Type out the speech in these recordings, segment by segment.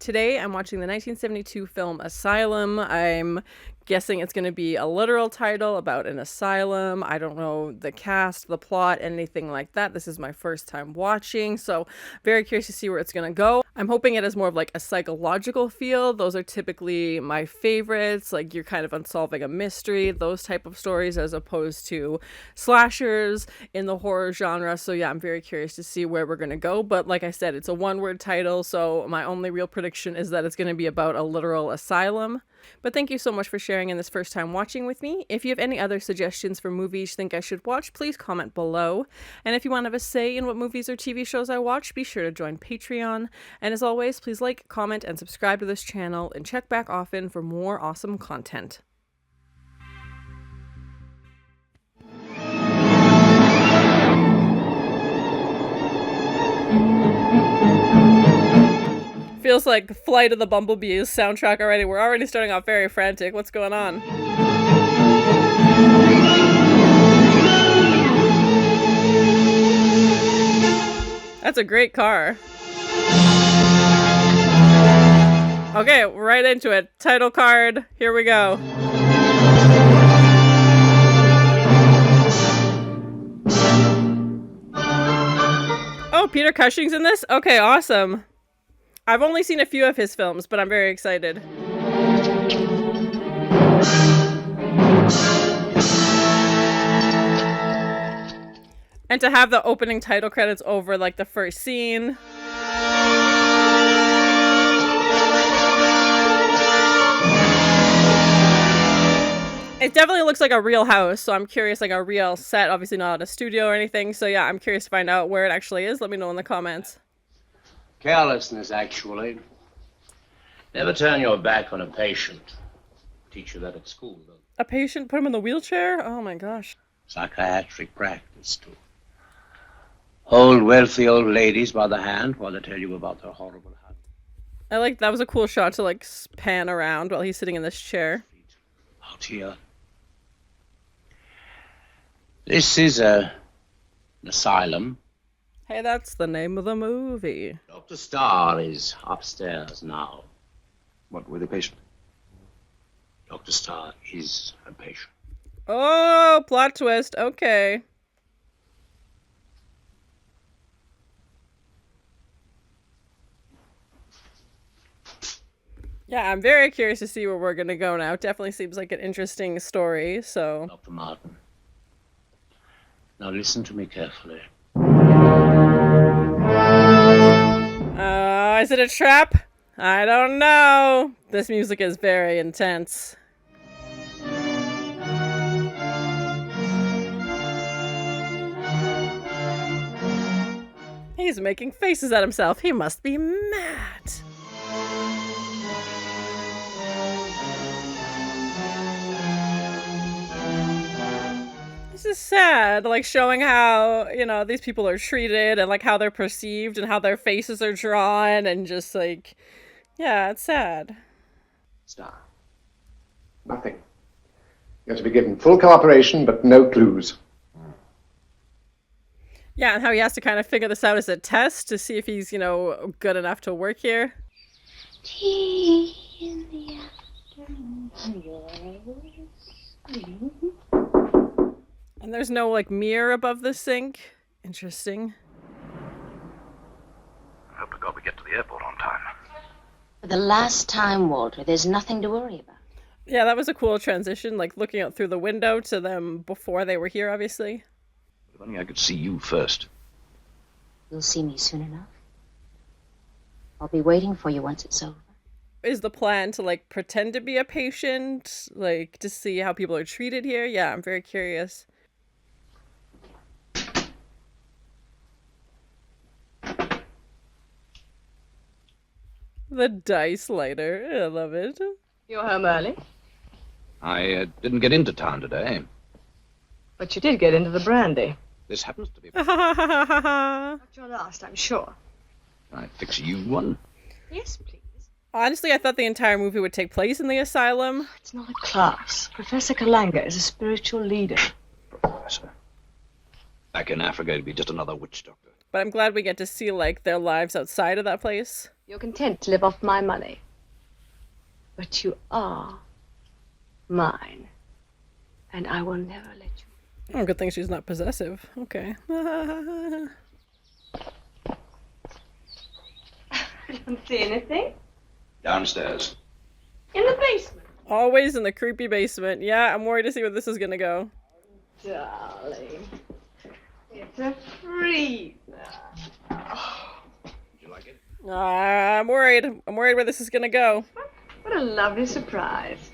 Today I'm watching the 1972 film Asylum. I'm guessing it's going to be a literal title about an asylum. I don't know the cast, the plot, anything like that. This is my first time watching, so very curious to see where it's going to go. I'm hoping it has more of like a psychological feel. Those are typically my favorites. Like you're kind of unsolving a mystery, those type of stories, as opposed to slashers in the horror genre. So yeah, I'm very curious to see where we're going to go. But like I said, it's a one-word title, so my only real prediction is that it's going to be about a literal asylum. But thank you so much for sharing in this first time watching with me. If you have any other suggestions for movies you think I should watch, please comment below. And if you want to have a say in what movies or TV shows I watch, be sure to join Patreon. And as always, please like, comment, and subscribe to this channel, and check back often for more awesome content. Feels like Flight of the Bumblebees soundtrack already. We're already starting off very frantic. What's going on? That's a great car. Okay, right into it. Title card. Here we go. Oh, Peter Cushing's in this? Okay, awesome. I've only seen a few of his films, but I'm very excited. And to have the opening title credits over like the first scene. It definitely looks like a real house, so I'm curious, like a real set, obviously not a studio or anything. So yeah, I'm curious to find out where it actually is. Let me know in the comments. Carelessness, actually. Never turn your back on a patient. Teach you that at school, though. A patient? Put him in the wheelchair? Oh my gosh. Psychiatric practice, too. Hold wealthy old ladies by the hand while they tell you about their horrible habits. I like that was a cool shot to like pan around while he's sitting in this chair. Out here. This is an asylum. Hey, that's the name of the movie. Dr. Starr is upstairs now. What, with a patient? Dr. Starr is a patient. Oh, plot twist. Okay. Yeah, I'm very curious to see where we're going to go now. It definitely seems like an interesting story, so... Dr. Martin. Now listen to me carefully. Is it a trap? I don't know. This music is very intense. He's making faces at himself. He must be mad. This is sad, like showing how, you know, these people are treated and like how they're perceived and how their faces are drawn and just like, yeah, it's sad. Star. Nothing. You're to be given full cooperation, but no clues. Yeah, and how he has to kind of figure this out as a test to see if he's, you know, good enough to work here. Tea in the afternoon. And there's no, like, mirror above the sink. Interesting. I hope to God we get to the airport on time. For the last time, Walter, there's nothing to worry about. Yeah, that was a cool transition, like, looking out through the window to them before they were here, obviously. If only I could see you first. You'll see me soon enough. I'll be waiting for you once it's over. Is the plan to, like, pretend to be a patient? Like, to see how people are treated here? Yeah, I'm very curious. The dice lighter. I love it. You're home early, I didn't get into town today. but you did get into the brandy. This happens to be... Not your last, I'm sure. Can I fix you one? Yes, please. Honestly, I thought the entire movie would take place in the asylum. It's not a class. Professor Kalanga is a spiritual leader. Professor. Back in Africa, it'd be just another witch doctor. But I'm glad we get to see, like, their lives outside of that place. You're content to live off my money. But you are mine. And I will never let you. Oh, good thing she's not possessive. Okay. I don't see anything. Downstairs. In the basement. Always in the creepy basement. Yeah, I'm worried to see where this is gonna go. Darling. It's a freezer. Would you like it? I'm worried. I'm worried where this is gonna go. What a lovely surprise.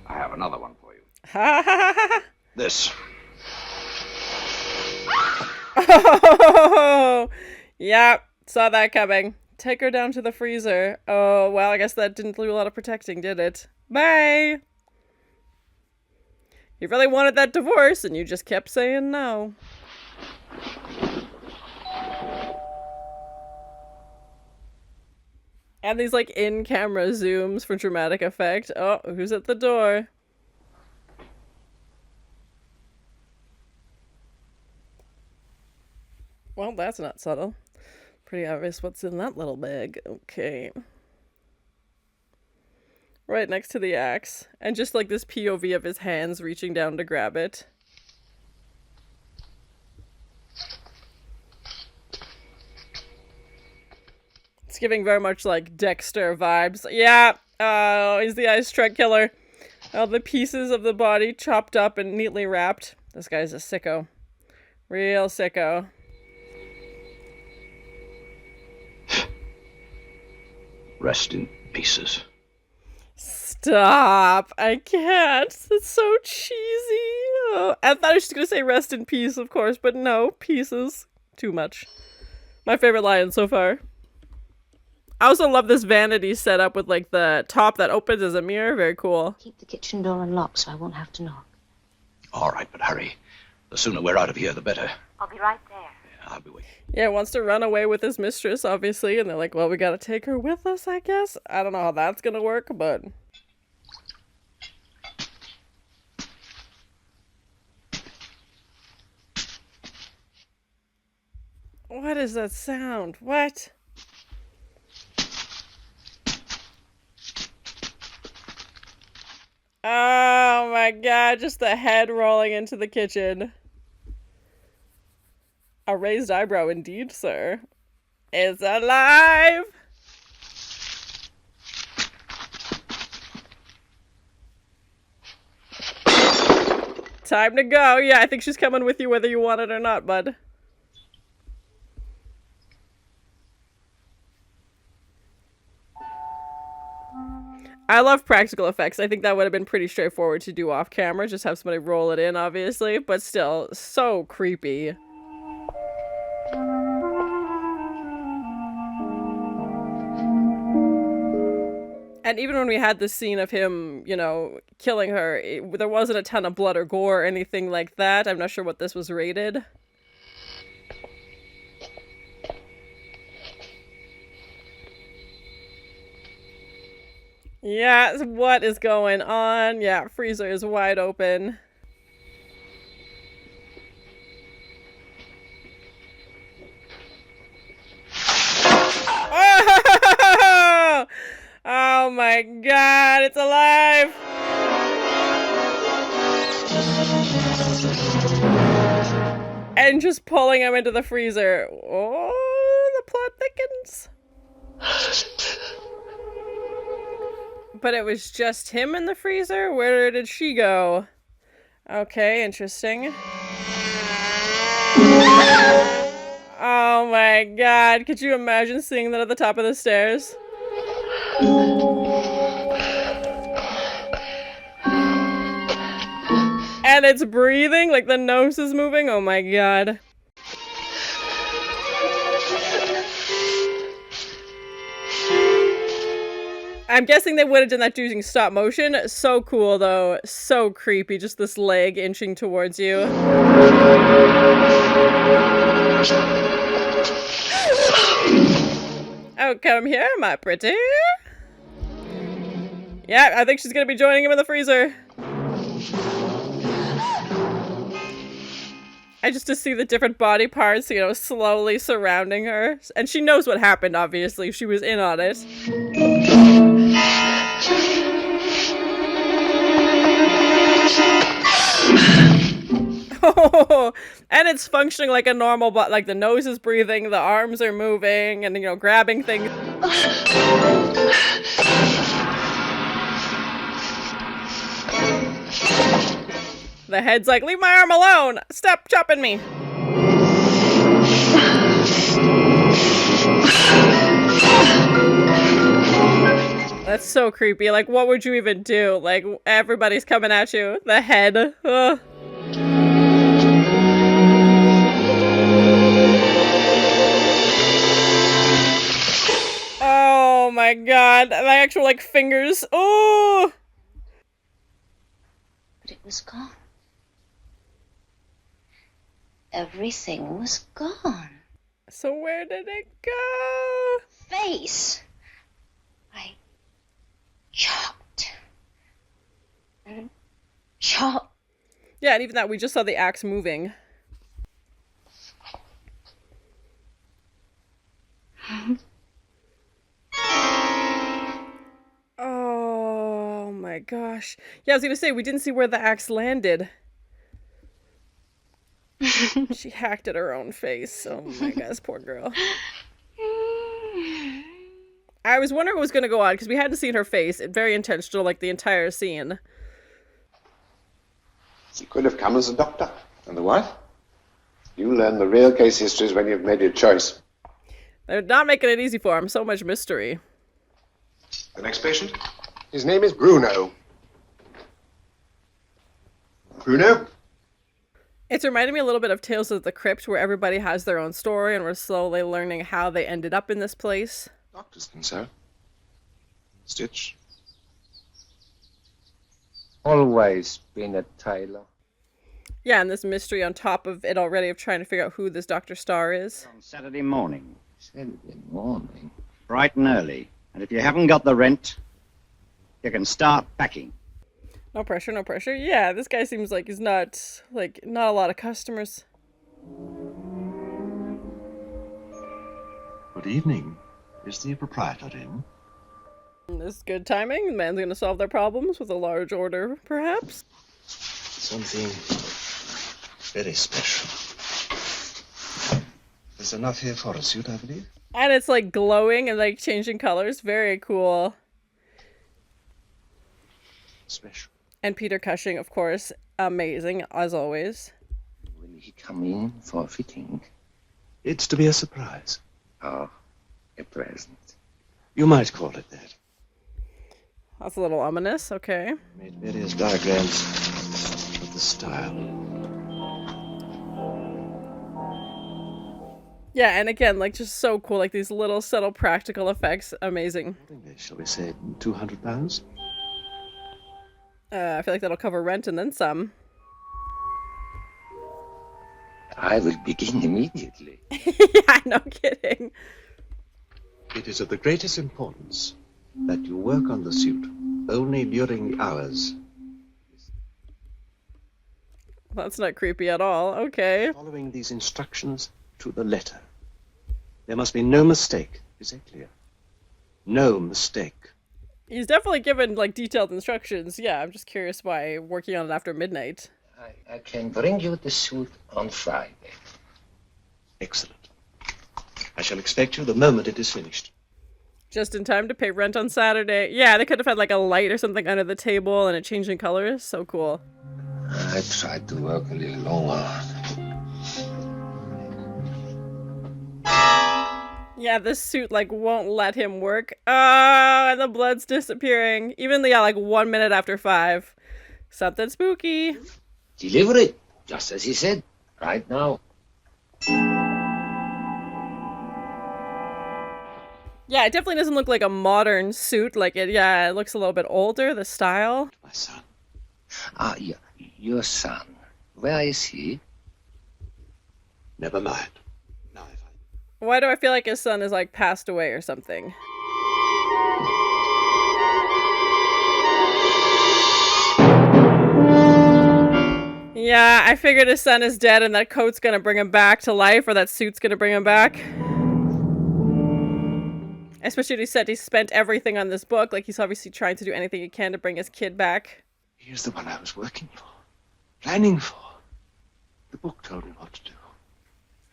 I have another one for you. Ha ha ha ha! This. Oh, yeah, saw that coming. Take her down to the freezer. Oh, well, I guess that didn't do a lot of protecting, did it? Bye! You really wanted that divorce, and you just kept saying no. And these, like, in-camera zooms for dramatic effect. Oh, who's at the door? Well, that's not subtle. Pretty obvious what's in that little bag. Okay. Right next to the axe. And just like this POV of his hands reaching down to grab it. It's giving very much like Dexter vibes. Yeah, he's the ice truck killer. All the pieces of the body chopped up and neatly wrapped. This guy's a sicko. Real sicko. Rest in pieces. Stop. I can't. It's so cheesy. Oh, I thought I was just going to say rest in peace, of course, but no, pieces. Too much. My favorite line so far. I also love this vanity setup with like the top that opens as a mirror. Very cool. Keep the kitchen door unlocked so I won't have to knock. All right, but hurry. The sooner we're out of here, the better. I'll be right there. Yeah, I'll be waiting. Yeah, wants to run away with his mistress, obviously, and they're like, well, we gotta take her with us, I guess. I don't know how that's gonna work, but... What is that sound? What? Oh my god, just the head rolling into the kitchen. A raised eyebrow indeed, sir. It's alive! Time to go. Yeah, I think she's coming with you whether you want it or not, bud. I love practical effects. I think that would have been pretty straightforward to do off camera. Just have somebody roll it in, obviously. But still, so creepy. And even when we had the scene of him, you know, killing her, there wasn't a ton of blood or gore or anything like that. I'm not sure what this was rated. Yeah, what is going on? Yeah, freezer is wide open. Oh! Oh my god, it's alive! And just pulling him into the freezer. Oh, the plot thickens. But it was just him in the freezer? Where did she go? Okay, interesting. Oh my god, could you imagine seeing that at the top of the stairs? And it's breathing, like the nose is moving. Oh my god. I'm guessing they would have done that using stop motion. So cool though. So creepy. Just this leg inching towards you. Oh, come here, my pretty. Yeah, I think she's gonna be joining him in the freezer. I just to see the different body parts, you know, slowly surrounding her. And she knows what happened, obviously. She was in on it. Oh, and it's functioning like a normal body. Like the nose is breathing, the arms are moving, and, you know, grabbing things. The head's like, leave my arm alone! Stop chopping me! That's so creepy. Like, what would you even do? Like, everybody's coming at you. The head. Ugh. Oh my god. The actual, like, fingers. Oh! But it was gone. Everything was gone. So where did it go? Face. I chopped. And chopped. Yeah, and even that, we just saw the axe moving. Oh my gosh. Yeah, I was gonna say, we didn't see where the axe landed. She hacked at her own face. Oh my gosh, poor girl. I was wondering what was gonna go on, because we hadn't seen her face. It's very intentional, like the entire scene. She could have come as a doctor. And the what? You learn the real case histories when you've made your choice. They're not making it easy for him. So much mystery. The next patient? His name is Bruno. Bruno? It's reminding me a little bit of Tales of the Crypt, where everybody has their own story and we're slowly learning how they ended up in this place. Doctor's concern. Stitch. Always been a tailor. Yeah, and this mystery on top of it already of trying to figure out who this Dr. Starr is. On Saturday morning, Saturday morning. bright and early. And if you haven't got the rent, you can start packing. No pressure, no pressure. Yeah, this guy seems like he's not a lot of customers. Good evening. Is the proprietor in? This is good timing. The man's gonna solve their problems with a large order, perhaps. Something very special. There's enough here for a suit, I believe. And it's like glowing and like changing colors. Very cool. Special. And Peter Cushing, of course, amazing as always. Will he come in for a fitting? It's to be a surprise. Oh, a present. You might call it that. That's a little ominous. Okay. Made various diagrams of the style. Yeah, and again, like just so cool. Like these little subtle practical effects, amazing. Shall we say £200? I feel like that'll cover rent and then some. I will begin immediately. Yeah, no kidding. It is of the greatest importance that you work on the suit only during hours. That's not creepy at all. Okay. Following these instructions to the letter. There must be no mistake. Is that clear? No mistake. He's definitely given like detailed instructions. Yeah, I'm just curious why working on it after midnight. I can bring you the suit on Friday. Excellent. I shall expect you the moment it is finished. Just in time to pay rent on Saturday. Yeah, they could have had like a light or something under the table and it changing colors. So cool. I tried to work a little longer. Yeah, this suit like won't let him work. Oh, and the blood's disappearing. Even yeah, like 1 minute after 5. Something spooky. Deliver it, just as he said, right now. Yeah, it definitely doesn't look like a modern suit. Like it, yeah, it looks a little bit older, the style. My son. Your son. Where is he? Never mind. Now I find. Why do I feel like his son is like passed away or something? Yeah, I figured his son is dead and that coat's gonna bring him back to life, or that suit's gonna bring him back. Especially he said he spent everything on this book, like he's obviously trying to do anything he can to bring his kid back. Here's the one I was working for, planning for. The book told me what to do.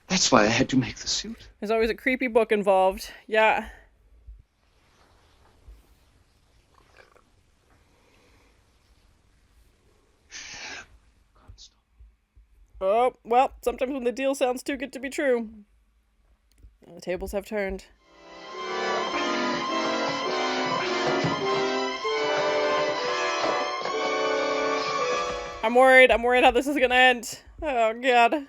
That's why I had to make the suit. There's always a creepy book involved. Yeah. Can't stop. Oh, well, sometimes when the deal sounds too good to be true. The tables have turned. I'm worried how this is gonna end. Oh, God.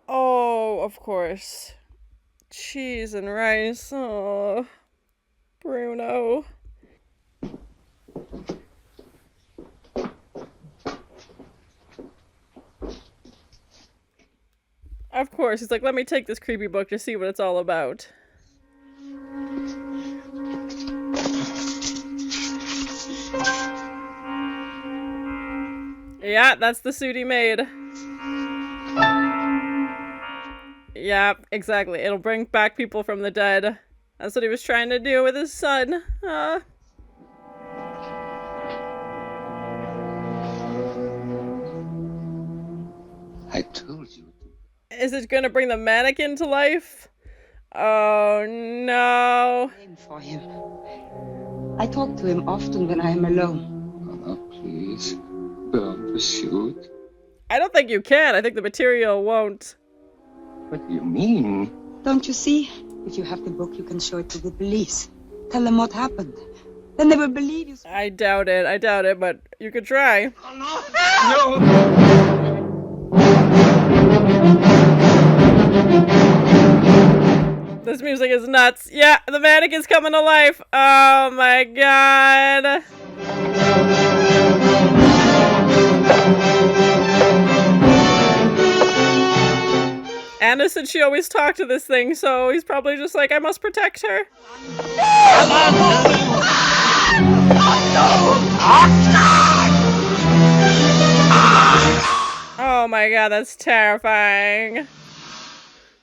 Oh, of course. Cheese and rice. Oh, Bruno. Of course, he's like, let me take this creepy book to see what it's all about. Yeah, that's the suit he made. Yeah, exactly. It'll bring back people from the dead. That's what he was trying to do with his son. I told you. Is it gonna bring the mannequin to life? Oh no. For him. I talk to him often when I am alone. Mama, please. Burn the suit. I don't think you can. I think the material won't. What do you mean? Don't you see? If you have the book, you can show it to the police. Tell them what happened. Then they will believe you. I doubt it, but you could try. Oh, no! This music is nuts. Yeah, the mannequin's coming to life. Oh my god. Anna said she always talked to this thing, so he's probably just like, I must protect her. Oh my god, that's terrifying.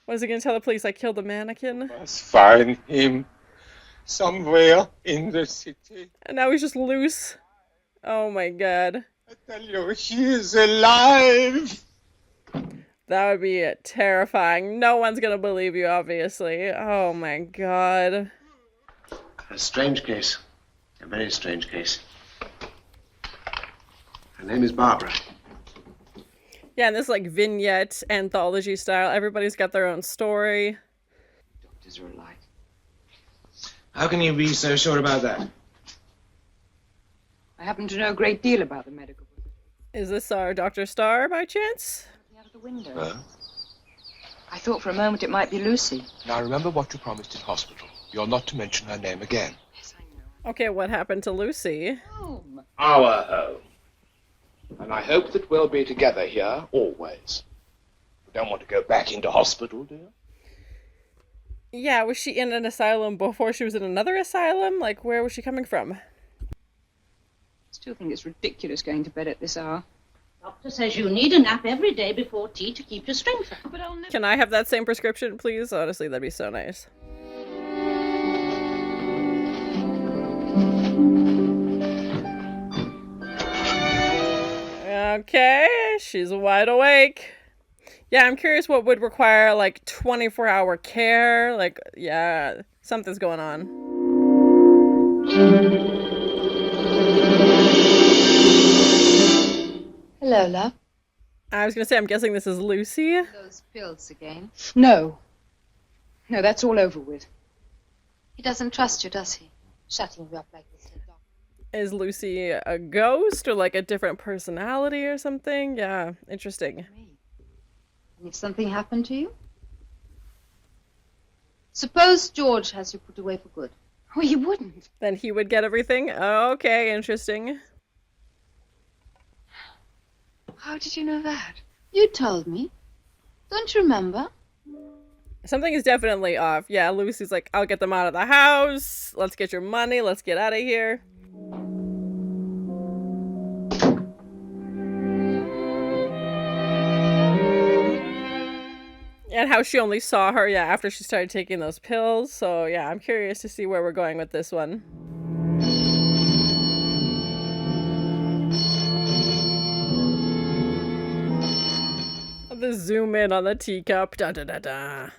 What is he gonna tell the police? I killed the mannequin? Must find him somewhere in the city. And now he's just loose. Oh my god. I tell you, he is alive. That would be terrifying. No one's gonna believe you, obviously. Oh my god. A strange case. A very strange case. Her name is Barbara. Yeah, and this like vignette anthology style. Everybody's got their own story. Doctors are alike. How can you be so sure about that? I happen to know a great deal about the medical profession. Is this our Dr. Starr by chance? Out of the window. Huh? I thought for a moment it might be Lucy. Now remember what you promised in hospital. You're not to mention her name again. Yes, I know. Okay, what happened to Lucy? Home. Our home. And I hope that we'll be together here always. You don't want to go back into hospital, do you? Yeah, was she in an asylum before she was in another asylum? Like, where was she coming from? Still think it's ridiculous going to bed at this hour. Doctor says you need a nap every day before tea to keep your strength up. But I'll never... Can I have that same prescription, please? Honestly, that'd be so nice. Okay, she's wide awake. Yeah, I'm curious what would require, like, 24-hour care. Like, yeah, something's going on. Hello, love. I was gonna say, I'm guessing this is Lucy. Those pills again. No. No, that's all over with. He doesn't trust you, does he? Shutting you up like this. Is Lucy a ghost or, like, a different personality or something? Yeah, interesting. And if something happened to you? Suppose George has you put away for good. Oh, he wouldn't. Then he would get everything? Okay, interesting. How did you know that? You told me. Don't you remember? Something is definitely off. Yeah, Lucy's like, I'll get them out of the house. Let's get your money. Let's get out of here. And how she only saw her, yeah, after she started taking those pills. So, yeah, I'm curious to see where we're going with this one. The zoom in on the teacup. Da da da da.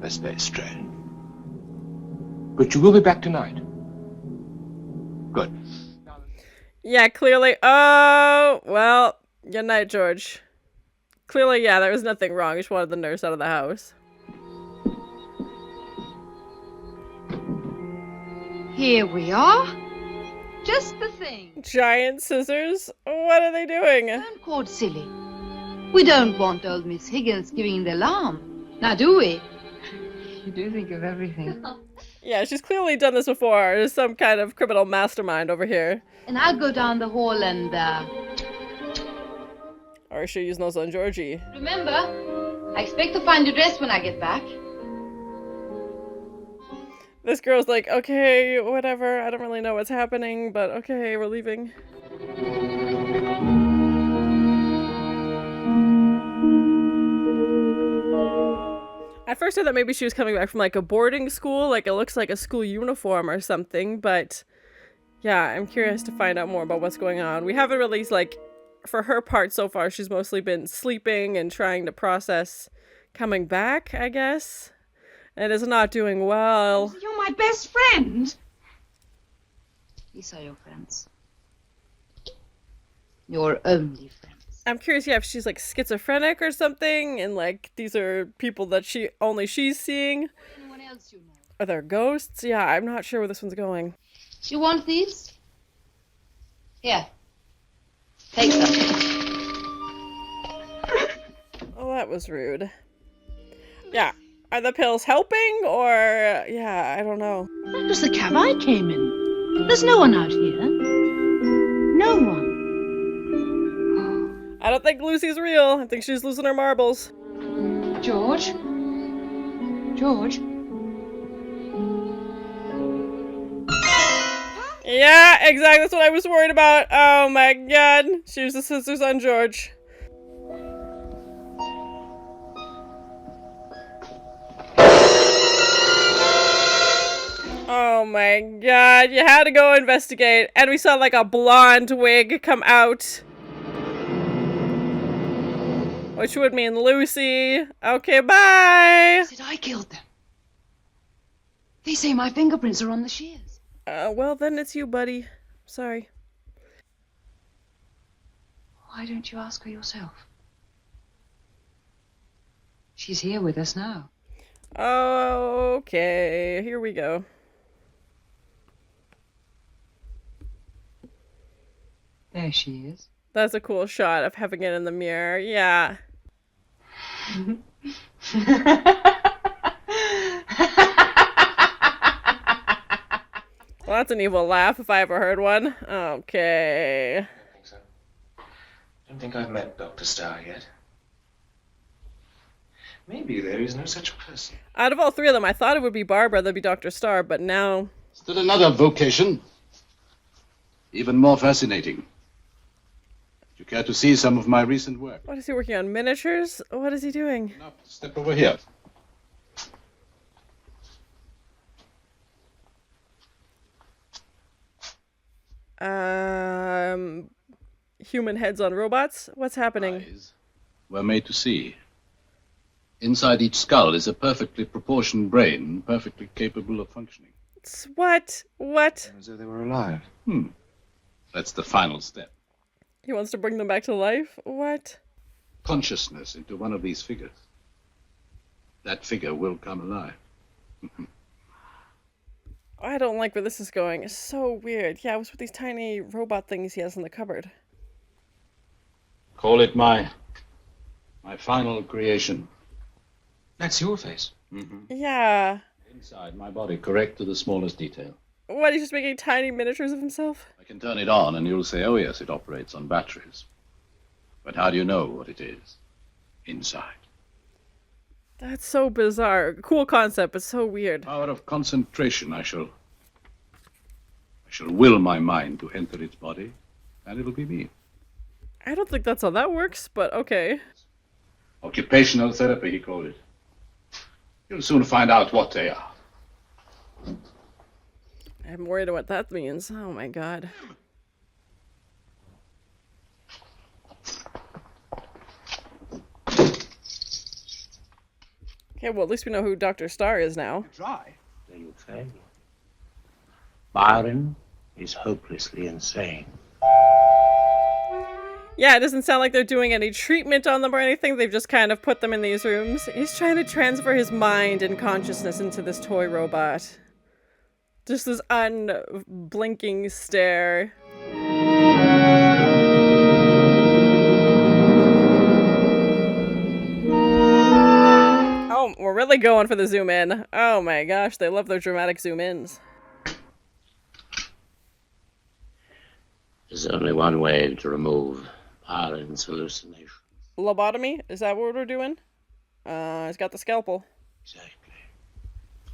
That's very strange. But you will be back tonight. Good. Yeah, clearly. Oh, well, good night, George. Clearly, yeah, there was nothing wrong. He just wanted the nurse out of the house. Here we are. Just the thing. Giant scissors? What are they doing? Don't call silly. We don't want old Miss Higgins giving the alarm. Now, do we? You do think of everything. Yeah, she's clearly done this before. There's some kind of criminal mastermind over here. And I'll go down the hall and, Or is she using those on Georgie? remember, I expect to find you dressed when I get back. This girl's like, okay, whatever. I don't really know what's happening, but okay, we're leaving. At first I thought maybe she was coming back from like a boarding school, like it looks like a school uniform or something, but yeah, I'm curious to find out more about what's going on. We haven't really, like, for her part so far, she's mostly been sleeping and trying to process coming back, I guess. And is not doing well. You're my best friend. These are your friends. Your only friends. I'm curious, yeah, if she's like schizophrenic or something, and like these are people that she's seeing. Anyone else you know? Are there ghosts? Yeah, I'm not sure where this one's going. You want these? Here. Take some. Oh, that was rude. Yeah. Are the pills helping, or... yeah, I don't know. That was the cab I came in. There's no one out here. No one. I don't think Lucy's real. I think she's losing her marbles. George? George? Yeah, exactly. That's what I was worried about. Oh my god. She used the scissors on George. Oh my god. You had to go investigate. And we saw like a blonde wig come out. Which would mean Lucy. Okay, bye. Said I killed them. They say my fingerprints are on the shears. Well, then it's you, buddy. Sorry. Why don't you ask her yourself? She's here with us now. Okay, here we go. There she is. That's a cool shot of having it in the mirror. Yeah. Well, that's an evil laugh if I ever heard one. Okay. I don't think I've met Dr. Starr yet. Maybe there is no such person. Out of all three of them, I thought it would be Barbara, that'd be Dr. Starr, but now... Still another vocation. Even more fascinating. Would you care to see some of my recent work? What is he working on? Miniatures? What is he doing? Step over here. Human heads on robots? What's happening? Eyes were made to see. Inside each skull is a perfectly proportioned brain, perfectly capable of functioning. What? What? As though they were alive. That's the final step. He wants to bring them back to life? What? Consciousness into one of these figures. That figure will come alive. I don't like where this is going. It's so weird. Yeah, what's with these tiny robot things he has in the cupboard? Call it my final creation. That's your face. Yeah. Inside my body, correct to the smallest detail. What, he's just making tiny miniatures of himself? I can turn it on and you'll say, oh yes, it operates on batteries. But how do you know what it is inside? That's so bizarre. Cool concept, but so weird. Power of concentration. I shall will my mind to enter its body, and it'll be me. I don't think that's how that works, but okay. Occupational therapy, he called it. You'll soon find out what they are. I'm worried what that means. Oh my god. Okay, well at least we know who Dr. Starr is now. Try. Do you say? Byron is hopelessly insane. Yeah, it doesn't sound like they're doing any treatment on them or anything. They've just kind of put them in these rooms. He's trying to transfer his mind and consciousness into this toy robot. Just this unblinking stare. Oh, we're really going for the zoom in. Oh my gosh, they love their dramatic zoom ins. There's only one way to remove Byron's hallucination. Lobotomy? Is that what we're doing? He's got the scalpel.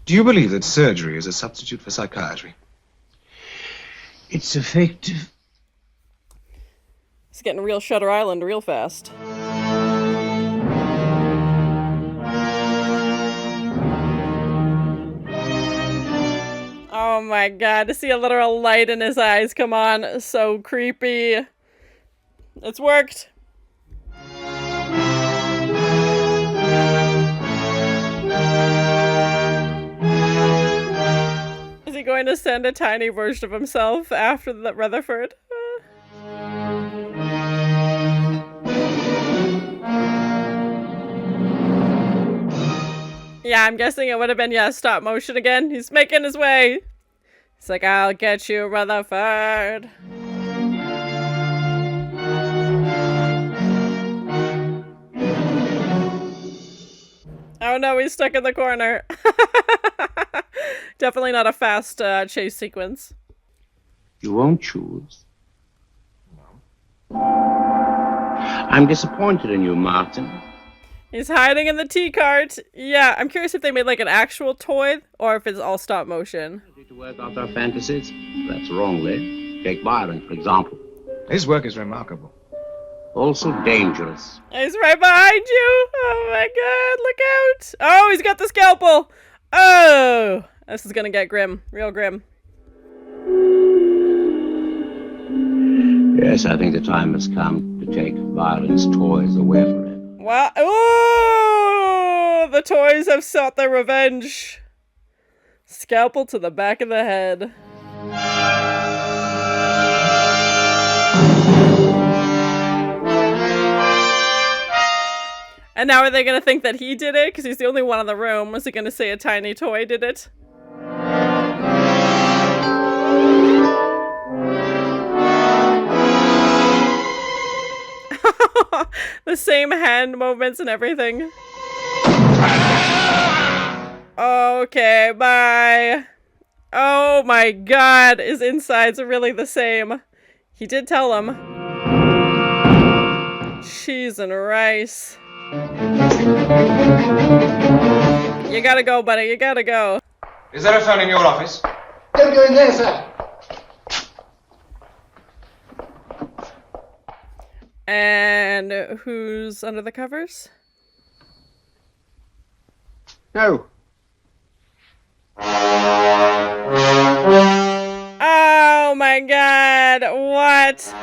Do you believe that surgery is a substitute for psychiatry? It's effective. He's getting real Shutter Island real fast. Oh my god, to see a literal light in his eyes, come on, so creepy. It's worked. Is he going to send a tiny version of himself after the Rutherford? Yeah, I'm guessing it would have been, yeah, stop motion again. He's making his way. He's like, I'll get you, Rutherford. Oh no, he's stuck in the corner. Definitely not a fast chase sequence. You won't choose. I'm disappointed in you, Martin. He's hiding in the tea cart. Yeah, I'm curious if they made like an actual toy or if it's all stop motion. To work out our fantasies, that's wrongly. Take Byron, for example. His work is remarkable. Also dangerous. He's right behind you. Oh my god, look out. Oh, he's got the scalpel. Oh, this is gonna get grim, real grim. Yes, I think the time has come to take Byron's toys away from him. Wow. Oh, the toys have sought their revenge. Scalpel to the back of the head. And now are they going to think that he did it? Because he's the only one in the room. Was he going to say a tiny toy did it? The same hand movements and everything. Okay, bye. Oh my god, his insides are really the same. He did tell him. Cheese and rice. You gotta go, buddy, you gotta go. Is there a phone in your office? Don't go in there, sir. And who's under the covers? No. Oh my god, what?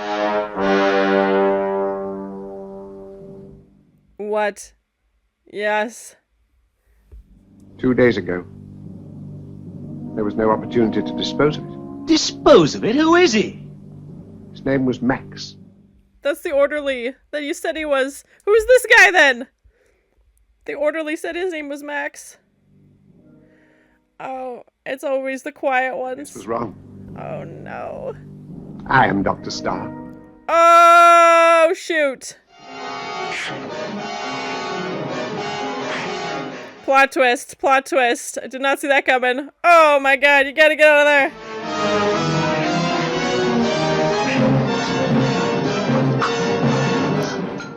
What? Yes. 2 days ago. There was no opportunity to dispose of it. Dispose of it? Who is he? His name was Max. That's the orderly that you said he was. Who's this guy then? The orderly said his name was Max. Oh, it's always the quiet ones. This was wrong. Oh no. I am Dr. Starr. Oh, shoot. Plot twist, plot twist. I did not see that coming. Oh my god, you gotta get out of there.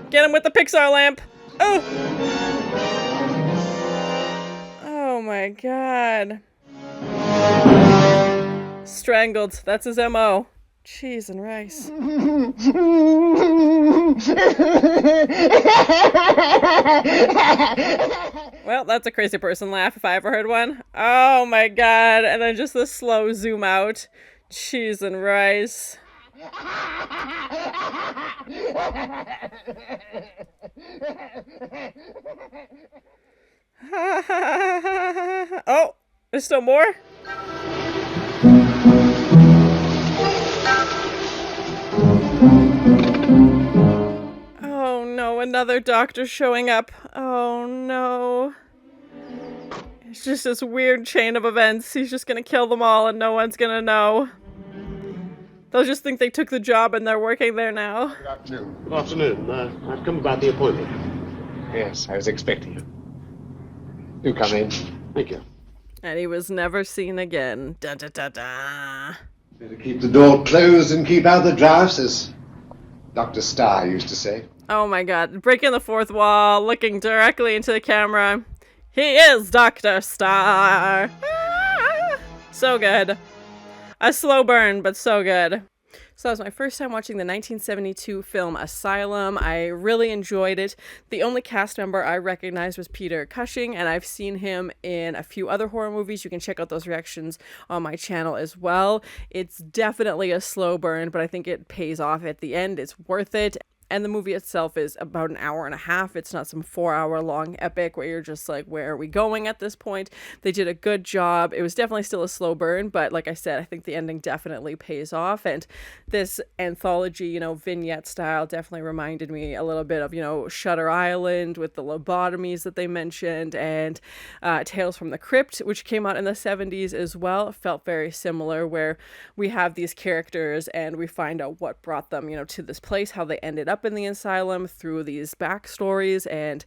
Get him with the Pixar lamp. Oh. Oh my god. Strangled. That's his MO. Cheese and rice. Well, that's a crazy person laugh if I ever heard one. Oh my god. And then just the slow zoom out. Cheese and rice. Oh, there's still more? Oh no, another doctor showing up. Oh no. It's just this weird chain of events. He's just gonna kill them all and no one's gonna know. They'll just think they took the job and they're working there now. Good afternoon. Good afternoon. I've come about the appointment. Yes, I was expecting you. Do come in. Thank you. And he was never seen again. Da da da da. Better keep the door closed and keep out the drafts, as Dr. Starr used to say. Oh my god. Breaking the fourth wall, looking directly into the camera. He is Dr. Starr. So good. A slow burn, but so good. So that was my first time watching the 1972 film Asylum. I really enjoyed it. The only cast member I recognized was Peter Cushing, and I've seen him in a few other horror movies. You can check out those reactions on my channel as well. It's definitely a slow burn, but I think it pays off at the end. It's worth it. And the movie itself is about an hour and a half. It's not some 4-hour long epic where you're just like, where are we going at this point? They did a good job. It was definitely still a slow burn, but like I said, I think the ending definitely pays off. And this anthology, vignette style definitely reminded me a little bit of, Shutter Island with the lobotomies that they mentioned, and Tales from the Crypt, which came out in the 70s as well. It felt very similar, where we have these characters and we find out what brought them, to this place, how they ended up in the asylum through these backstories. And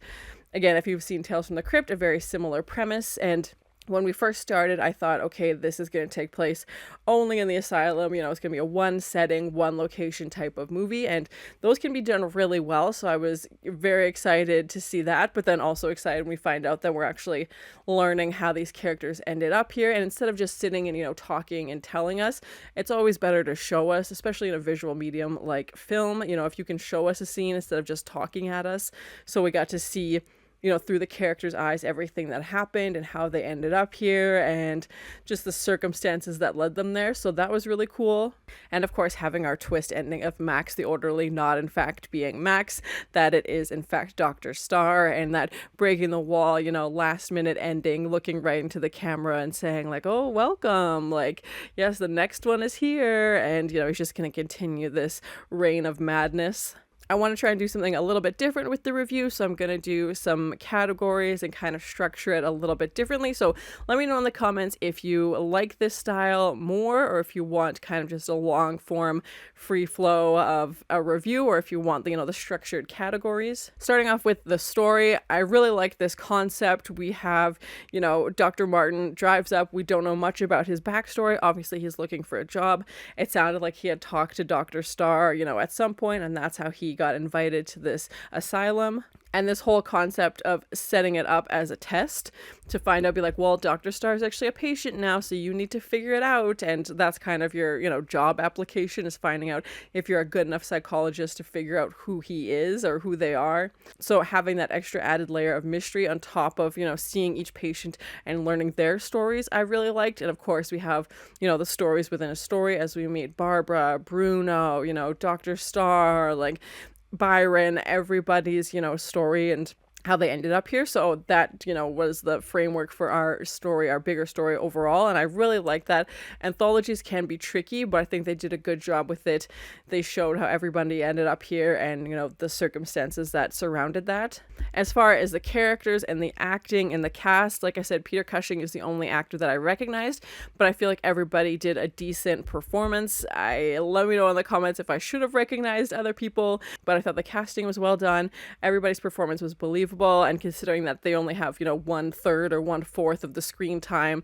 again, if you've seen Tales from the Crypt, a very similar premise. And when we first started, I thought, okay, this is going to take place only in the asylum. It's going to be a one setting, one location type of movie. And those can be done really well. So I was very excited to see that, but then also excited when we find out that we're actually learning how these characters ended up here. And instead of just sitting and, talking and telling us, it's always better to show us, especially in a visual medium like film. If you can show us a scene instead of just talking at us. So we got to see, through the characters' eyes, everything that happened and how they ended up here and just the circumstances that led them there. So that was really cool. And of course, having our twist ending of Max the orderly not in fact being Max, that it is in fact Dr. Starr, and that breaking the wall, last minute ending, looking right into the camera and saying like, oh, welcome. Like, yes, the next one is here. And, he's just going to continue this reign of madness. I want to try and do something a little bit different with the review, so I'm going to do some categories and kind of structure it a little bit differently. So let me know in the comments if you like this style more, or if you want kind of just a long form free flow of a review, or if you want the structured categories. Starting off with the story, I really like this concept. We have, Dr. Martin drives up. We don't know much about his backstory. Obviously, he's looking for a job. It sounded like he had talked to Dr. Starr, at some point, and that's how he got invited to this asylum. And this whole concept of setting it up as a test to find out, be like, well, Dr. Starr is actually a patient now, so you need to figure it out. And that's kind of your, job application, is finding out if you're a good enough psychologist to figure out who he is or who they are. So having that extra added layer of mystery on top of, seeing each patient and learning their stories, I really liked. And of course, we have, the stories within a story as we meet Barbara, Bruno, Dr. Starr, like Byron, everybody's, story and how they ended up here. So that, was the framework for our story, our bigger story overall. And I really like that. Anthologies can be tricky, but I think they did a good job with it. They showed how everybody ended up here and, the circumstances that surrounded that. As far as the characters and the acting and the cast, like I said, Peter Cushing is the only actor that I recognized, but I feel like everybody did a decent performance. Let me know in the comments if I should have recognized other people, but I thought the casting was well done. Everybody's performance was believable. And considering that they only have, 1/3 or 1/4 of the screen time,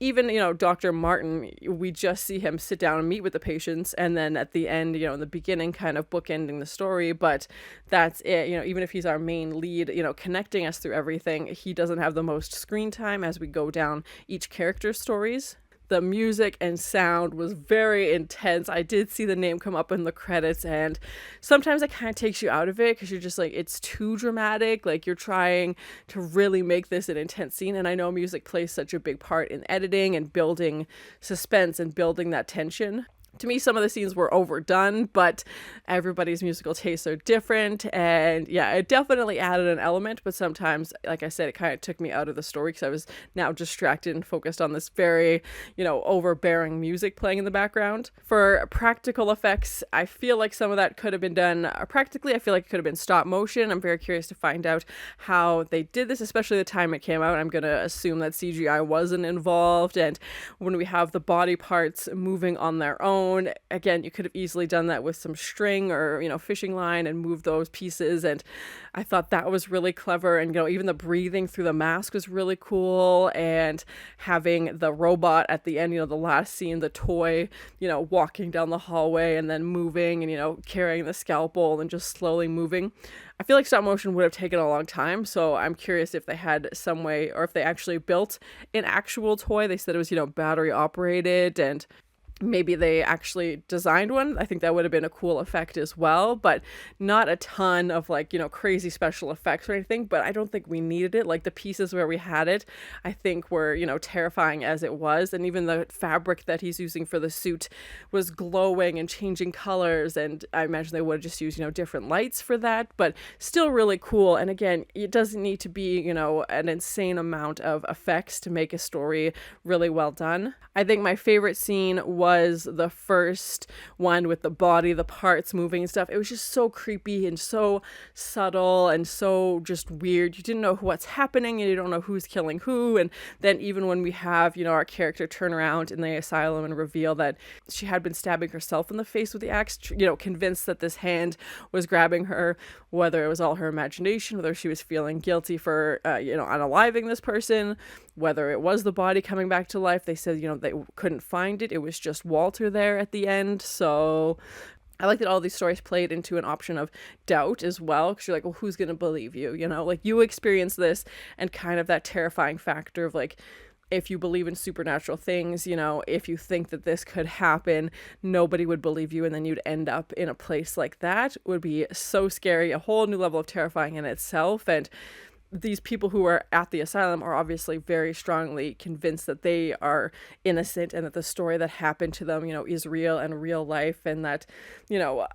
even, Dr. Martin, we just see him sit down and meet with the patients. And then at the end, in the beginning, kind of bookending the story. But that's it. Even if he's our main lead, connecting us through everything, he doesn't have the most screen time as we go down each character's stories. The music and sound was very intense. I did see the name come up in the credits, and sometimes it kind of takes you out of it because you're just like, it's too dramatic. Like, you're trying to really make this an intense scene. And I know music plays such a big part in editing and building suspense and building that tension. To me, some of the scenes were overdone, but everybody's musical tastes are different. And yeah, it definitely added an element, but sometimes, like I said, it kind of took me out of the story because I was now distracted and focused on this very, overbearing music playing in the background. For practical effects, I feel like some of that could have been done practically. I feel like it could have been stop motion. I'm very curious to find out how they did this, especially the time it came out. I'm going to assume that CGI wasn't involved. And when we have the body parts moving on their own, again, you could have easily done that with some string or, fishing line and move those pieces. And I thought that was really clever. And, even the breathing through the mask was really cool. And having the robot at the end, the last scene, the toy, walking down the hallway and then moving and, carrying the scalpel and just slowly moving. I feel like stop motion would have taken a long time, so I'm curious if they had some way, or if they actually built an actual toy. They said it was, battery operated, and maybe they actually designed one. I think that would have been a cool effect as well, but not a ton of crazy special effects or anything, but I don't think we needed it. Like, the pieces where we had it, I think were, terrifying as it was. And even the fabric that he's using for the suit was glowing and changing colors. And I imagine they would have just used, different lights for that, but still really cool. And again, it doesn't need to be, an insane amount of effects to make a story really well done. I think my favorite scene was the first one with the body, the parts moving and stuff. It was just so creepy and so subtle and so just weird. You didn't know what's happening and you don't know who's killing who. And then even when we have, our character turn around in the asylum and reveal that she had been stabbing herself in the face with the axe, convinced that this hand was grabbing her, whether it was all her imagination, whether she was feeling guilty for, unaliving this person, whether it was the body coming back to life. They said, they couldn't find it. It was just Walter there at the end. So I like that all these stories played into an option of doubt as well, because you're like, well, who's going to believe you? You experience this, and kind of that terrifying factor of if you believe in supernatural things, if you think that this could happen, nobody would believe you, and then you'd end up in a place like that. It would be so scary, a whole new level of terrifying in itself. And these people who are at the asylum are obviously very strongly convinced that they are innocent and that the story that happened to them, is real and real life, and that,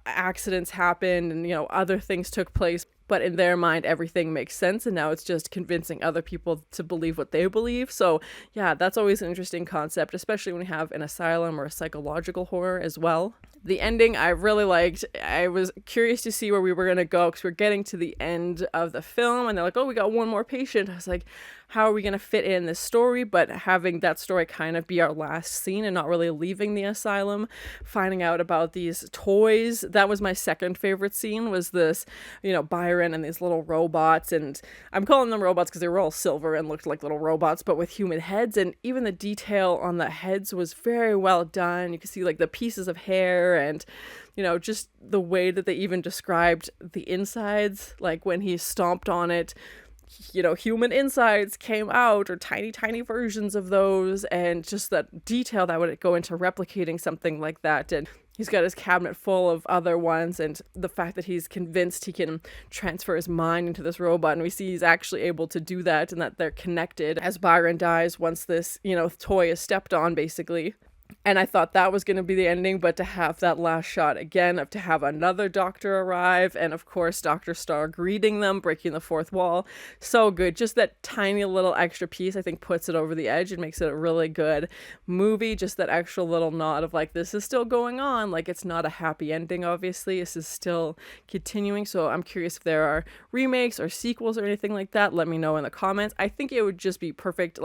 accidents happened and, other things took place. But in their mind, everything makes sense, and now it's just convincing other people to believe what they believe. So yeah, that's always an interesting concept, especially when we have an asylum or a psychological horror as well. The ending I really liked. I was curious to see where we were going to go because we're getting to the end of the film and they're like, oh, we got one more patient. I was like, how are we going to fit in this story? But having that story kind of be our last scene and not really leaving the asylum, finding out about these toys. That was my second favorite scene, was this, Byron and these little robots. And I'm calling them robots because they were all silver and looked like little robots, but with human heads. And even the detail on the heads was very well done. You could see the pieces of hair and, just the way that they even described the insides, like when he stomped on it, human insides came out, or tiny versions of those, and just that detail that would go into replicating something like that. And he's got his cabinet full of other ones, and the fact that he's convinced he can transfer his mind into this robot, and we see he's actually able to do that, and that they're connected as Byron dies once this, toy is stepped on, basically. And I thought that was going to be the ending, but to have that last shot again, to have another doctor arrive, and of course Dr. Starr greeting them, breaking the fourth wall, so good. Just that tiny little extra piece, I think, puts it over the edge and makes it a really good movie. Just that extra little nod of this is still going on. It's not a happy ending, obviously. This is still continuing. So I'm curious if there are remakes or sequels or anything like that. Let me know in the comments. I think it would just be perfect.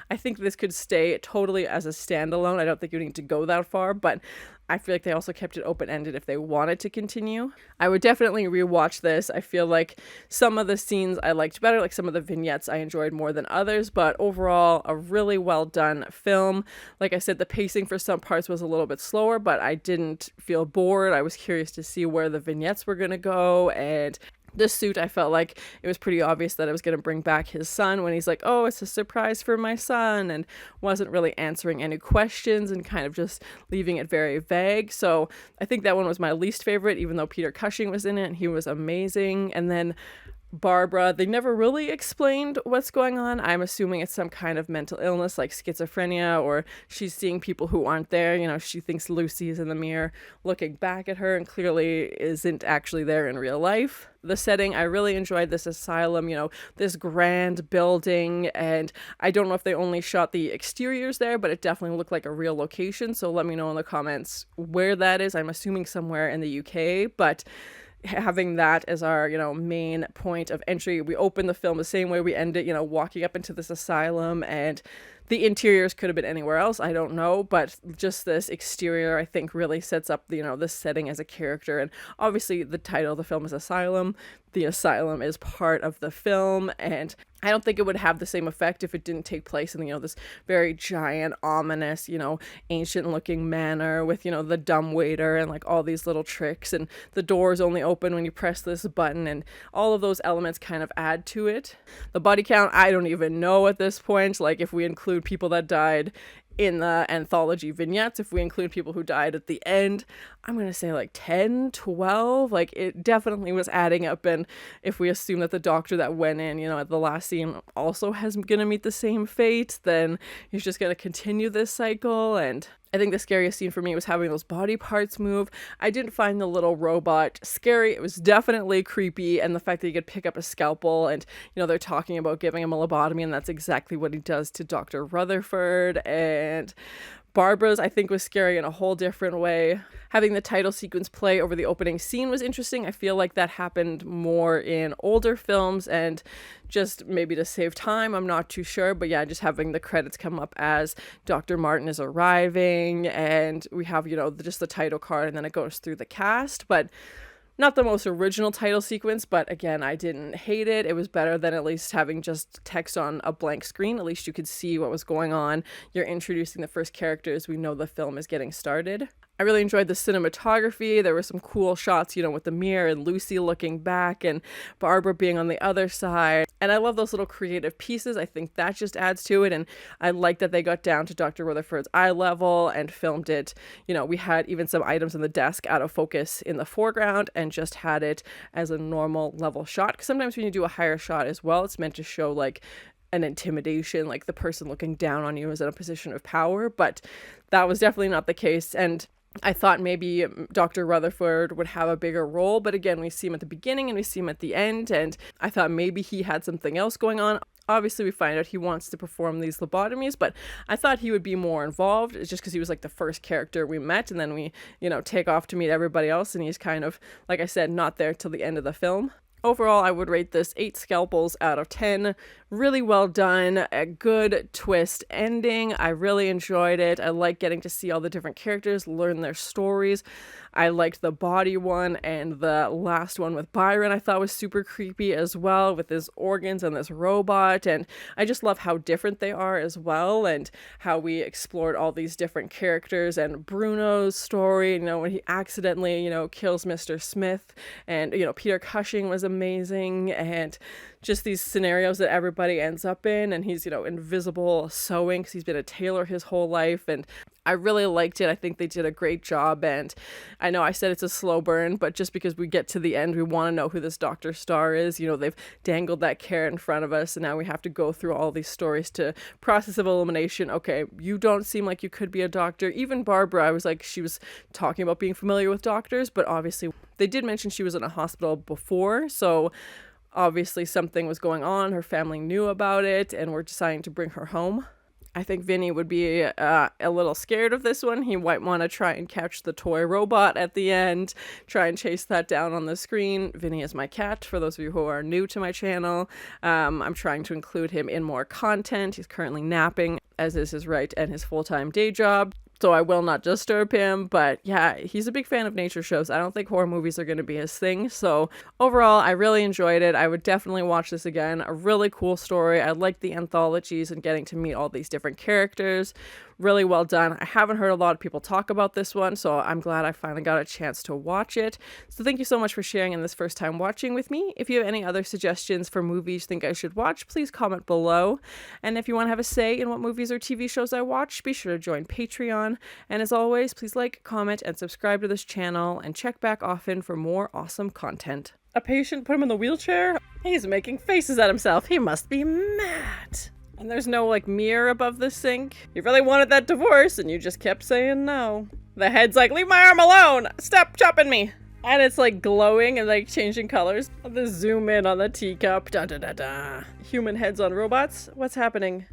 I think this could stay totally as a standalone. I don't think you need to go that far, but I feel like they also kept it open-ended if they wanted to continue. I would definitely rewatch this. I feel like some of the scenes I liked better, some of the vignettes I enjoyed more than others, but overall a really well done film. Like I said, the pacing for some parts was a little bit slower, but I didn't feel bored. I was curious to see where the vignettes were going to go, and This suit, I felt like it was pretty obvious that it was going to bring back his son when he's like, oh, it's a surprise for my son, and wasn't really answering any questions and kind of just leaving it very vague. So I think that one was my least favorite, even though Peter Cushing was in it and he was amazing. And then Barbara, they never really explained what's going on. I'm assuming it's some kind of mental illness like schizophrenia, or she's seeing people who aren't there. You know, she thinks Lucy is in the mirror looking back at her and clearly isn't actually there in real life. The setting, I really enjoyed this asylum, you know, this grand building, and I don't know if they only shot the exteriors there, but it definitely looked like a real location. So let me know in the comments where that is. I'm assuming somewhere in the UK, but having that as our, you know, main point of entry. We open the film the same way we end it, you know, walking up into this asylum, and the interiors could have been anywhere else, I don't know, but just this exterior, I think, really sets up, you know, this setting as a character. And obviously the title of the film is Asylum. The asylum is part of the film, and I don't think it would have the same effect if it didn't take place in, you know, this very giant, ominous, you know, ancient looking manor with, you know, the dumbwaiter and like all these little tricks, and the doors only open when you press this button, and all of those elements kind of add to it. The body count, I don't even know at this point, like if we include people that died in the anthology vignettes, if we include people who died at the end, I'm going to say like 10, 12, like it definitely was adding up. And if we assume that the doctor that went in, you know, at the last scene also has going to meet the same fate, then he's just going to continue this cycle. And I think the scariest scene for me was having those body parts move. I didn't find the little robot scary. It was definitely creepy, and the fact that he could pick up a scalpel, and, you know, they're talking about giving him a lobotomy, and that's exactly what he does to Dr. Rutherford. And Barbara's, I think, was scary in a whole different way. Having the title sequence play over the opening scene was interesting. I feel like that happened more in older films, and just maybe to save time, I'm not too sure. But yeah, just having the credits come up as Dr. Martin is arriving, and we have, you know, just the title card, and then it goes through the cast. But not the most original title sequence, but again, I didn't hate it. It was better than at least having just text on a blank screen. At least you could see what was going on. You're introducing the first characters. We know the film is getting started. I really enjoyed the cinematography. There were some cool shots, you know, with the mirror and Lucy looking back and Barbara being on the other side. And I love those little creative pieces. I think that just adds to it. And I like that they got down to Dr. Rutherford's eye level and filmed it. You know, we had even some items on the desk out of focus in the foreground and just had it as a normal level shot. Because sometimes when you do a higher shot as well, it's meant to show like an intimidation, like the person looking down on you is in a position of power. But that was definitely not the case. And I thought maybe Dr. Rutherford would have a bigger role, but again, we see him at the beginning and we see him at the end, and I thought maybe he had something else going on. Obviously, we find out he wants to perform these lobotomies, but I thought he would be more involved. It's just because he was like the first character we met, and then we, you know, take off to meet everybody else, and he's kind of, like I said, not there till the end of the film. Overall, I would rate this 8 scalpels out of 10. Really well done, a good twist ending. I really enjoyed it. I like getting to see all the different characters, learn their stories. I liked the body one, and the last one with Byron I thought was super creepy as well, with his organs and this robot. And I just love how different they are as well, and how we explored all these different characters, and Bruno's story, you know, when he accidentally, you know, kills Mr. Smith, and, you know, Peter Cushing was amazing, and just these scenarios that everybody ends up in, and he's, you know, invisible sewing because he's been a tailor his whole life, and I really liked it. I think they did a great job, and I know I said it's a slow burn, but just because we get to the end, we want to know who this Dr. Starr is. You know, they've dangled that carrot in front of us, and now we have to go through all these stories to process of elimination. Okay, you don't seem like you could be a doctor. Even Barbara, I was like, she was talking about being familiar with doctors, but obviously they did mention she was in a hospital before, so obviously something was going on. Her family knew about it, and we're deciding to bring her home. I think Vinny would be a little scared of this one. He might want to try and catch the toy robot at the end, try and chase that down on the screen. Vinny is my cat, for those of you who are new to my channel. I'm trying to include him in more content. He's currently napping, as is his right and his full-time day job, so I will not disturb him. But yeah, he's a big fan of nature shows. I don't think horror movies are going to be his thing. So overall, I really enjoyed it. I would definitely watch this again. A really cool story. I like the anthologies and getting to meet all these different characters. Really well done. I haven't heard a lot of people talk about this one, so I'm glad I finally got a chance to watch it. So thank you so much for sharing in this first time watching with me. If you have any other suggestions for movies you think I should watch, please comment below. And if you want to have a say in what movies or TV shows I watch, be sure to join Patreon. And as always, please like, comment, and subscribe to this channel, and check back often for more awesome content. A patient put him in the wheelchair? He's making faces at himself. He must be mad. And there's no, like, mirror above the sink. You really wanted that divorce, and you just kept saying no. The head's like, leave my arm alone! Stop chopping me! And it's, like, glowing and, like, changing colors. I'll just zoom in on the teacup. Da da da da. Human heads on robots? What's happening?